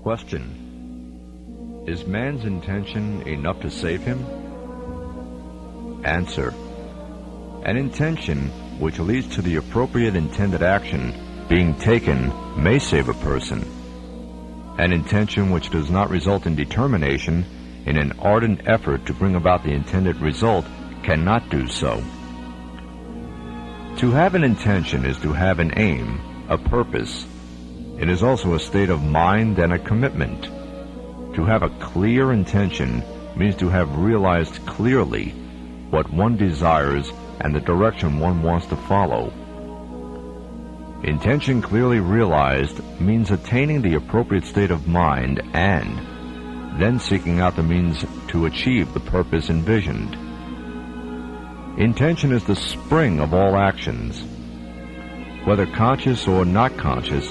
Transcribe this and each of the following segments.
Question: is man's intention enough to save him? Answer: an intention which leads to the appropriate intended action being taken may save a person. An intention which does not result in determination in an ardent effort to bring about the intended result cannot do so. To have an intention is to have an aim, a purpose. It is also a state of mind and a commitment. To have a clear intention means to have realized clearly what one desires and the direction one wants to follow. Intention clearly realized means attaining the appropriate state of mind and then seeking out the means to achieve the purpose envisioned. Intention is the spring of all actions. Whether conscious or not conscious,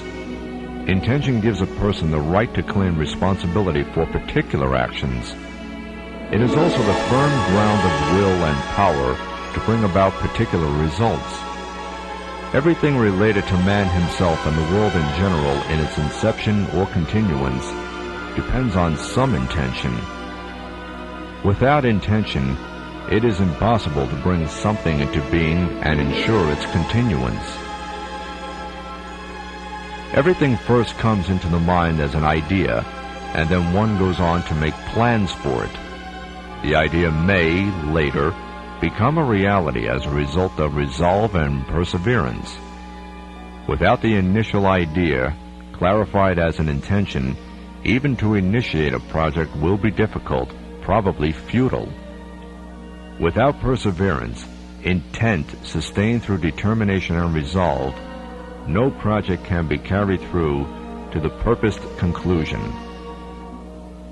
intention gives a person the right to claim responsibility for particular actions. It is also the firm ground of will and power to bring about particular results. Everything related to man himself and the world in general in its inception or continuance depends on some intention. Without intention, it is impossible to bring something into being and ensure its continuance. Everything first comes into the mind as an idea, and then one goes on to make plans for it. The idea may, later, become a reality as a result of resolve and perseverance. Without the initial idea, clarified as an intention, even to initiate a project will be difficult, probably futile. Without perseverance, intent sustained through determination and resolve, no project can be carried through to the purposed conclusion.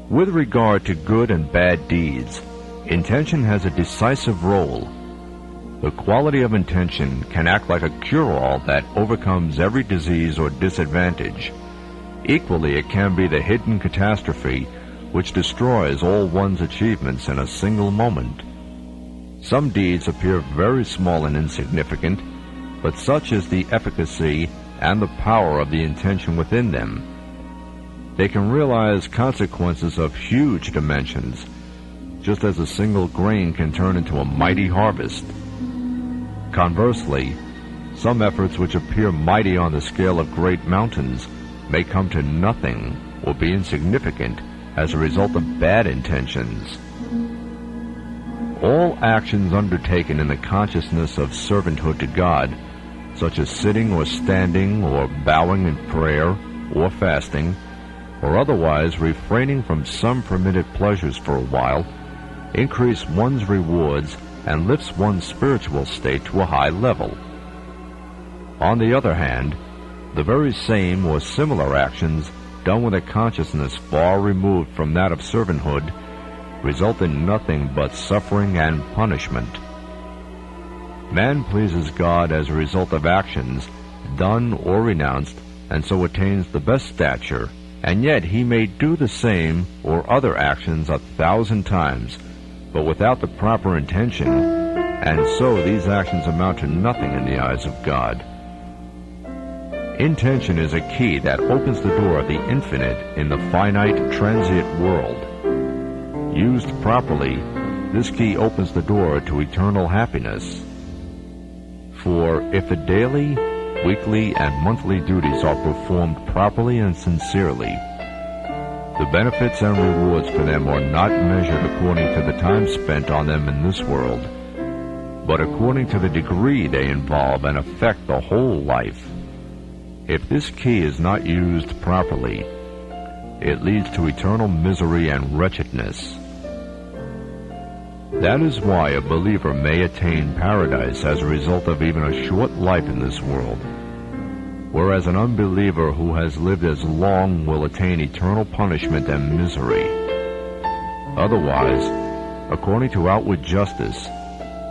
With regard to good and bad deeds, intention has a decisive role. The quality of intention can act like a cure-all that overcomes every disease or disadvantage. Equally, it can be the hidden catastrophe which destroys all one's achievements in a single moment. Some deeds appear very small and insignificant, but such is the efficacy and the power of the intention within them. They can realize consequences of huge dimensions, just as a single grain can turn into a mighty harvest. Conversely, some efforts which appear mighty on the scale of great mountains may come to nothing or be insignificant as a result of bad intentions. All actions undertaken in the consciousness of servanthood to God, such as sitting or standing or bowing in prayer or fasting, or otherwise refraining from some permitted pleasures for a while, increase one's rewards and lifts one's spiritual state to a high level. On the other hand, the very same or similar actions done with a consciousness far removed from that of servanthood result in nothing but suffering and punishment. Man pleases God as a result of actions done or renounced, and so attains the best stature, and yet he may do the same or other actions 1,000 times, but without the proper intention, and so these actions amount to nothing in the eyes of God. Intention is a key that opens the door of the infinite in the finite, transient world. Used properly, this key opens the door to eternal happiness. For if the daily, weekly, and monthly duties are performed properly and sincerely, the benefits and rewards for them are not measured according to the time spent on them in this world, but according to the degree they involve and affect the whole life. If this key is not used properly, it leads to eternal misery and wretchedness. That is why a believer may attain paradise as a result of even a short life in this world, whereas an unbeliever who has lived as long will attain eternal punishment and misery. Otherwise, according to outward justice,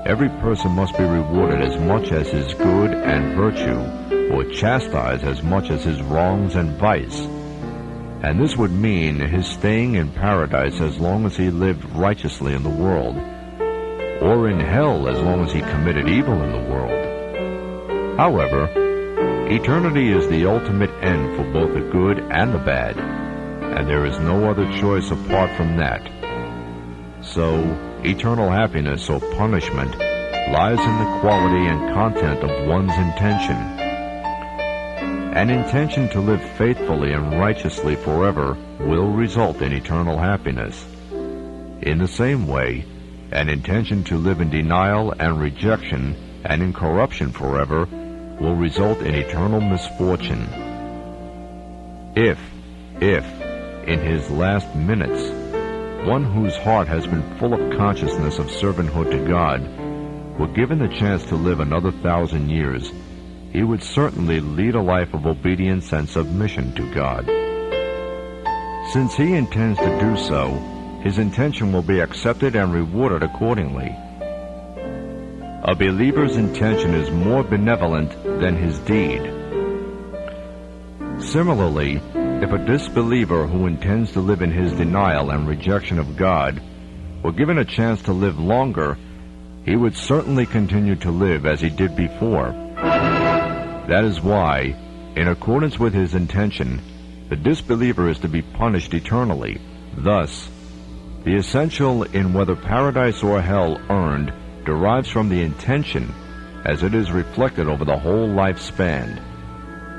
every person must be rewarded as much as his good and virtue, or chastised as much as his wrongs and vice. And this would mean his staying in paradise as long as he lived righteously in the world, or in hell as long as he committed evil in the world. However, eternity is the ultimate end for both the good and the bad, and there is no other choice apart from that. So, eternal happiness or punishment lies in the quality and content of one's intention. An intention to live faithfully and righteously forever will result in eternal happiness. In the same way, an intention to live in denial and rejection and in corruption forever will result in eternal misfortune. If, in his last minutes, one whose heart has been full of consciousness of servanthood to God were given the chance to live another 1,000 years, he would certainly lead a life of obedience and submission to God. Since he intends to do so, his intention will be accepted and rewarded accordingly. A believer's intention is more benevolent than his deed. Similarly, if a disbeliever who intends to live in his denial and rejection of God were given a chance to live longer, he would certainly continue to live as he did before. That is why, in accordance with his intention, the disbeliever is to be punished eternally. Thus, the essential in whether paradise or hell earned derives from the intention, as it is reflected over the whole lifespan,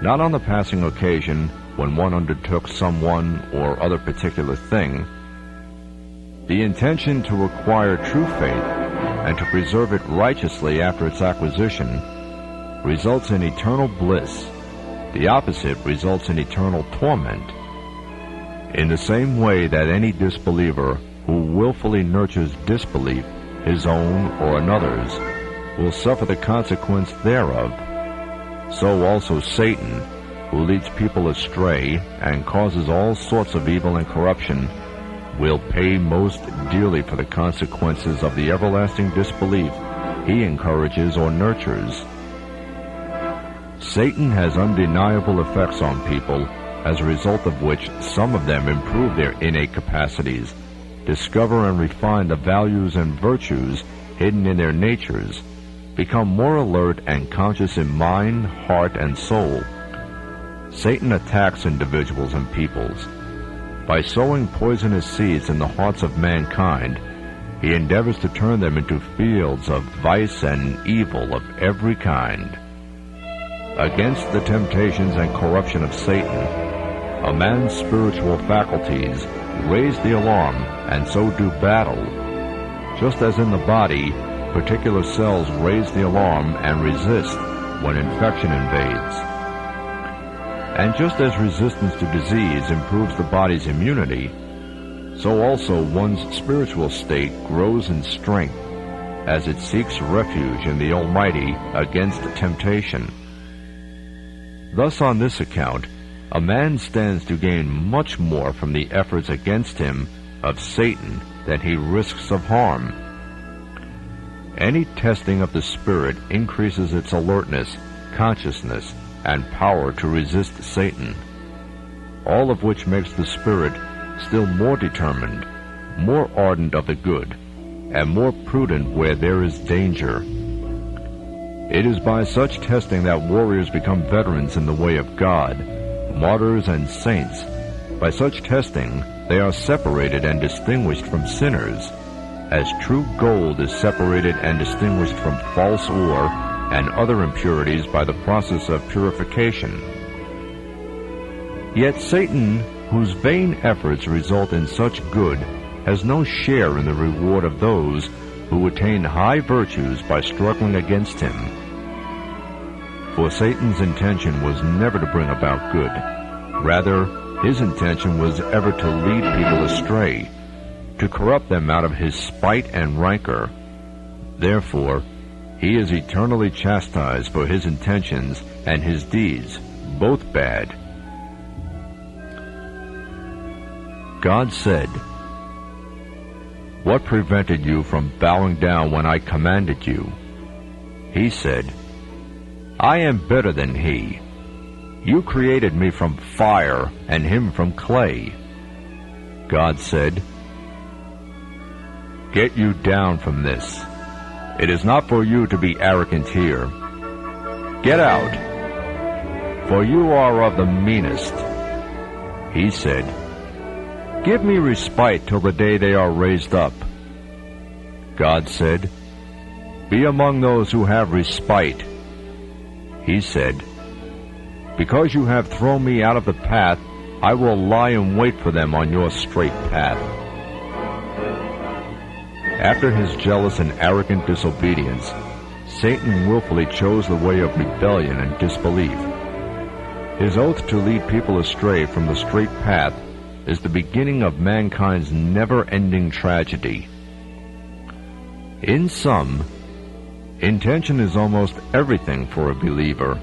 not on the passing occasion when one undertook someone or other particular thing. The intention to acquire true faith and to preserve it righteously after its acquisition results in eternal bliss. The opposite results in eternal torment. In the same way that any disbeliever who willfully nurtures disbelief, his own or another's, will suffer the consequence thereof, so also Satan, who leads people astray and causes all sorts of evil and corruption, will pay most dearly for the consequences of the everlasting disbelief he encourages or nurtures. Satan has undeniable effects on people, as a result of which some of them improve their innate capacities, discover and refine the values and virtues hidden in their natures, become more alert and conscious in mind, heart, and soul. Satan attacks individuals and peoples. By sowing poisonous seeds in the hearts of mankind, he endeavors to turn them into fields of vice and evil of every kind. Against the temptations and corruption of Satan, a man's spiritual faculties raise the alarm and so do battle. Just as in the body, particular cells raise the alarm and resist when infection invades. And just as resistance to disease improves the body's immunity, so also one's spiritual state grows in strength as it seeks refuge in the Almighty against temptation. Thus, on this account, a man stands to gain much more from the efforts against him of Satan than he risks of harm. Any testing of the spirit increases its alertness, consciousness, and power to resist Satan, all of which makes the spirit still more determined, more ardent of the good, and more prudent where there is danger. It is by such testing that warriors become veterans in the way of God, martyrs and saints. By such testing, they are separated and distinguished from sinners, as true gold is separated and distinguished from false ore and other impurities by the process of purification. Yet Satan, whose vain efforts result in such good, has no share in the reward of those who attain high virtues by struggling against him. For Satan's intention was never to bring about good. Rather, his intention was ever to lead people astray, to corrupt them out of his spite and rancor. Therefore, he is eternally chastised for his intentions and his deeds, both bad. God said, "What prevented you from bowing down when I commanded you?" He said, "I am better than he. You created me from fire and him from clay." God said, "Get you down from this. It is not for you to be arrogant here. Get out, for you are of the meanest." He said, Give me respite till the day they are raised up. God said, Be among those who have respite. He said, Because you have thrown me out of the path, I will lie in wait for them on your straight path. After his jealous and arrogant disobedience, Satan willfully chose the way of rebellion and disbelief. His oath to lead people astray from the straight path is the beginning of mankind's never-ending tragedy. In sum, intention is almost everything for a believer.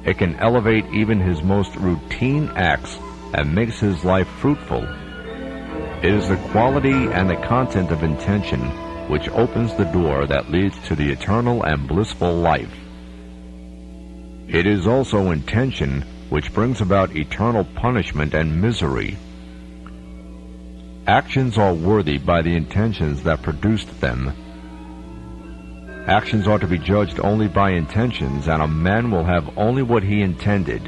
It can elevate even his most routine acts and makes his life fruitful. It is the quality and the content of intention which opens the door that leads to the eternal and blissful life. It is also intention which brings about eternal punishment and misery. Actions are worthy by the intentions that produced them. Actions are to be judged only by intentions, and a man will have only what he intended.